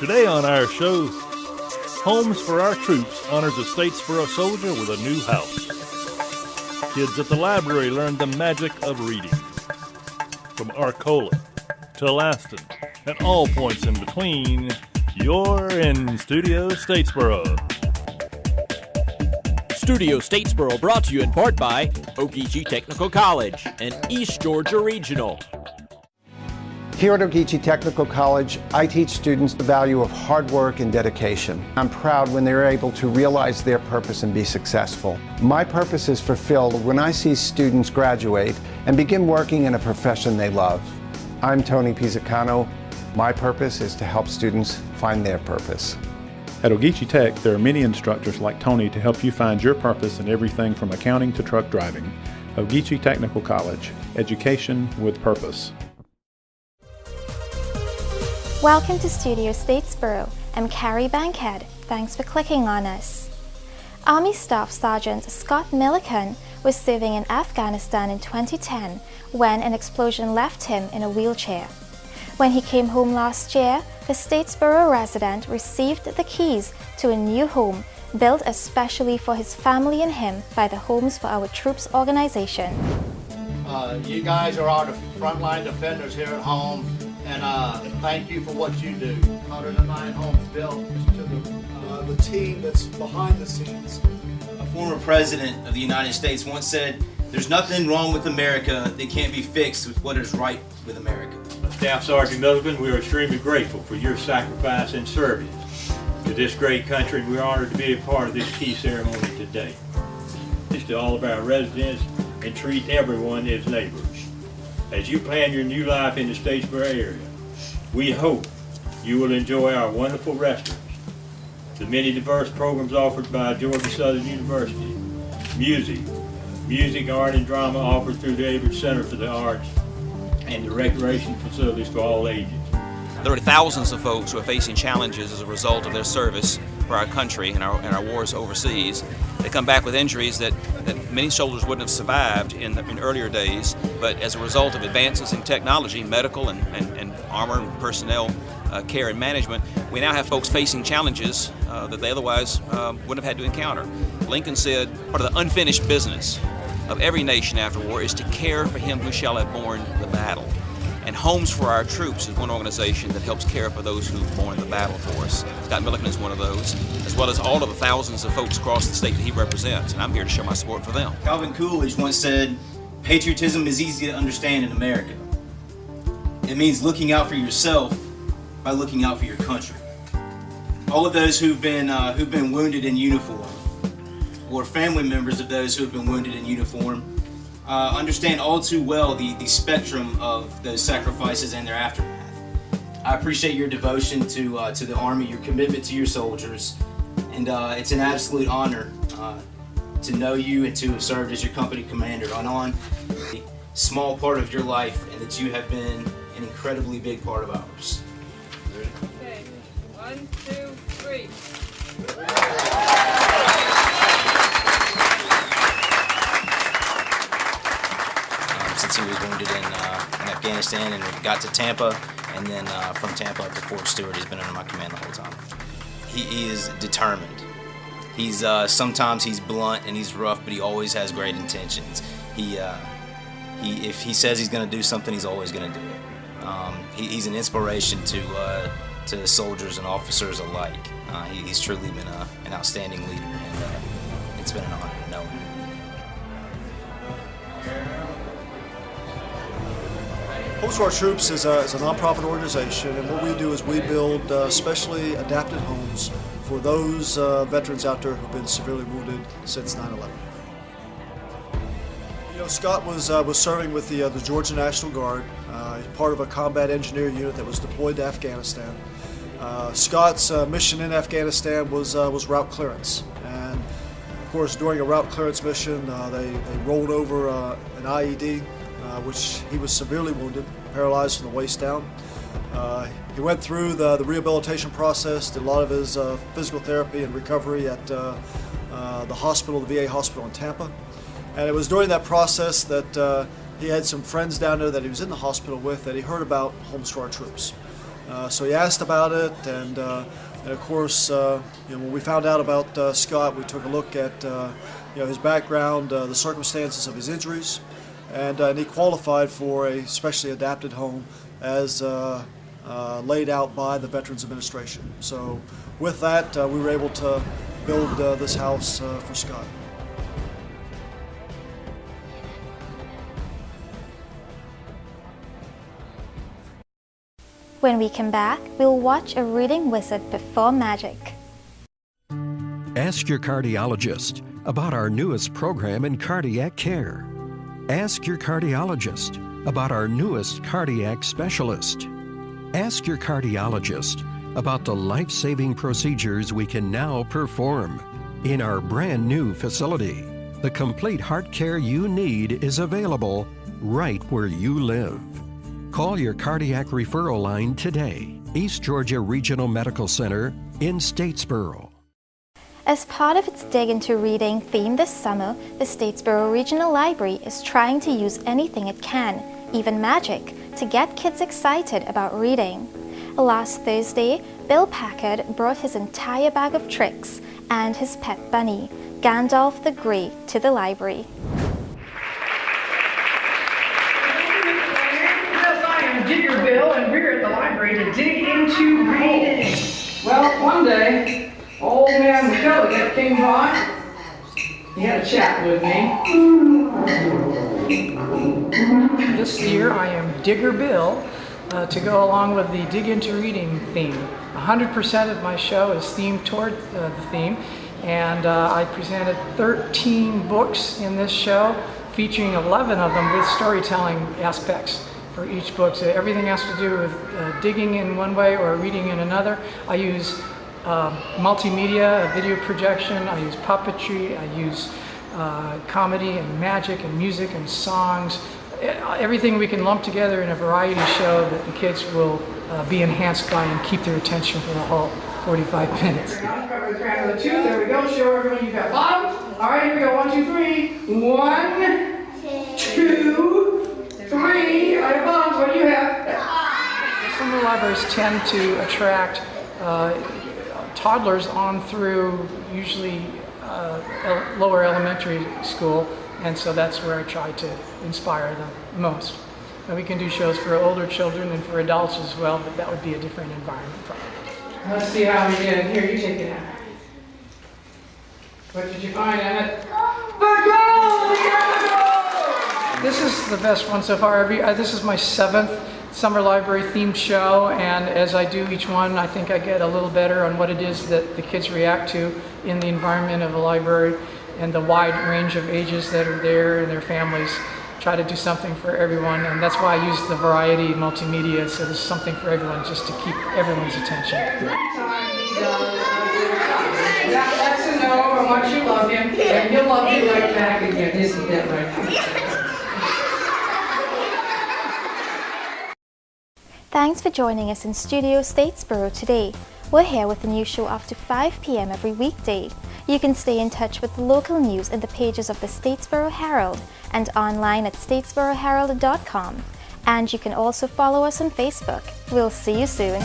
Today on our show, Homes for Our Troops honors a Statesboro soldier with a new house. Kids at the library learn the magic of reading. From Arcola to Laston, and all points in between, you're in Studio Statesboro. Studio Statesboro brought to you in part by Ogeechee Technical College and East Georgia Regional. Here at Ogeechee Technical College, I teach students the value of hard work and dedication. I'm proud when they're able to realize their purpose and be successful. My purpose is fulfilled when I see students graduate and begin working in a profession they love. I'm Tony Pizzacano. My purpose is to help students find their purpose. At Ogeechee Tech, there are many instructors like Tony to help you find your purpose in everything from accounting to truck driving. Ogeechee Technical College, education with purpose. Welcome to Studio Statesboro. I'm Carrie Bankhead. Thanks for clicking on us. Army Staff Sergeant Scott Milliken was serving in Afghanistan in 2010 when an explosion left him in a wheelchair. When he came home last year, the Statesboro resident received the keys to a new home built especially for his family and him by the Homes for Our Troops organization. You guys are our frontline defenders here at home, and thank you for what you do. 109 homes built to the team that's behind the scenes. A former president of the United States once said, "There's nothing wrong with America that can't be fixed with what is right with America." Staff Sergeant Milliken, we are extremely grateful for your sacrifice and service to this great country, and we're honored to be a part of this key ceremony today. This to all of our residents, and treat everyone as neighbors. As you plan your new life in the Statesboro area, we hope you will enjoy our wonderful restaurants, the many diverse programs offered by Georgia Southern University, music, art, and drama offered through the Avery Center for the Arts, and the recreation facilities for all ages. There are thousands of folks who are facing challenges as a result of their service for our country and our wars overseas. They come back with injuries that many soldiers wouldn't have survived in earlier days, but as a result of advances in technology, medical and armor and personnel care and management, we now have folks facing challenges that they otherwise wouldn't have had to encounter. Lincoln said, part of the unfinished business of every nation after war is to care for him who shall have borne the battle. And Homes for Our Troops is one organization that helps care for those who've borne the battle for us. Scott Milliken is one of those, as well as all of the thousands of folks across the state that he represents, and I'm here to show my support for them. Calvin Coolidge once said, "Patriotism is easy to understand in America. It means looking out for yourself by looking out for your country." All of those who've been wounded in uniform, or family members of those who have been wounded in uniform, understand all too well the spectrum of those sacrifices and their aftermath. I appreciate your devotion to the Army, your commitment to your soldiers, and it's an absolute honor to know you and to have served as your company commander on a small part of your life, and that you have been an incredibly big part of ours. Okay, 1, 2, 3. Since he was wounded in Afghanistan and we got to Tampa, and then from Tampa up to Fort Stewart, he's been under my command the whole time. He is determined. He's sometimes he's blunt and he's rough, but he always has great intentions. If he says he's going to do something, he's always going to do it. He's an inspiration to soldiers and officers alike. He's truly been an outstanding leader, and it's been an honor to know him. Homes for Our Troops is a nonprofit organization, and what we do is we build specially adapted homes for those veterans out there who've been severely wounded since 9/11. You know, Scott was serving with the Georgia National Guard. He's part of a combat engineer unit that was deployed to Afghanistan. Scott's mission in Afghanistan was route clearance, and of course during a route clearance mission they rolled over an IED. Which he was severely wounded, paralyzed from the waist down. He went through the rehabilitation process, did a lot of his physical therapy and recovery at the hospital, the VA hospital in Tampa. And it was during that process that he had some friends down there that he was in the hospital with that he heard about Homes for Our Troops. So he asked about it, and of course, when we found out about Scott, we took a look at his background, the circumstances of his injuries, and he qualified for a specially adapted home as laid out by the Veterans Administration. So with that, we were able to build this house for Scott. When we come back, we'll watch a reading wizard perform magic. Ask your cardiologist about our newest program in cardiac care. Ask your cardiologist about our newest cardiac specialist. Ask your cardiologist about the life-saving procedures we can now perform in our brand new facility. The complete heart care you need is available right where you live. Call your cardiac referral line today. East Georgia Regional Medical Center in Statesboro. As part of its Dig Into Reading theme this summer, the Statesboro Regional Library is trying to use anything it can, even magic, to get kids excited about reading. Last Thursday, Bill Packard brought his entire bag of tricks and his pet bunny, Gandalf the Grey, to the library. Digger Bill, and we're at the library to dig into reading. Well, one day, old man McCullough came by. He had a chat with me. This year I am Digger Bill to go along with the Dig Into Reading theme. 100% of my show is themed toward the theme, and I presented 13 books in this show, featuring 11 of them with storytelling aspects for each book. So everything has to do with digging in one way or reading in another. I use multimedia, video projection, I use puppetry, I use comedy and magic and music and songs. Everything we can lump together in a variety show that the kids will be enhanced by and keep their attention for the whole 45 minutes. Cover the crown of the tooth. There we go. Show everyone you've got bottoms. All right, here we go. 1, 2, 3. 1, 2, 3. All right, bottoms. What do you have? Some of the libraries tend to attract toddlers on through usually lower elementary school, and so that's where I try to inspire them most. And we can do shows for older children and for adults as well, but that would be a different environment probably. Let's see how we did. Here, you take it out. What did you find, Emmett? The gold! This is the best one so far. This is my 7th Summer Library themed show, and as I do each one, I think I get a little better on what it is that the kids react to in the environment of a library and the wide range of ages that are there and their families. Try to do something for everyone, and that's why I use the variety multimedia, so there's something for everyone just to keep everyone's attention. That's a no, I want you to love him, and he'll love you right back again, isn't that right? Thanks for joining us in Studio Statesboro today. We're here with a new show after 5 p.m. every weekday. You can stay in touch with local news in the pages of the Statesboro Herald and online at statesboroherald.com. And you can also follow us on Facebook. We'll see you soon.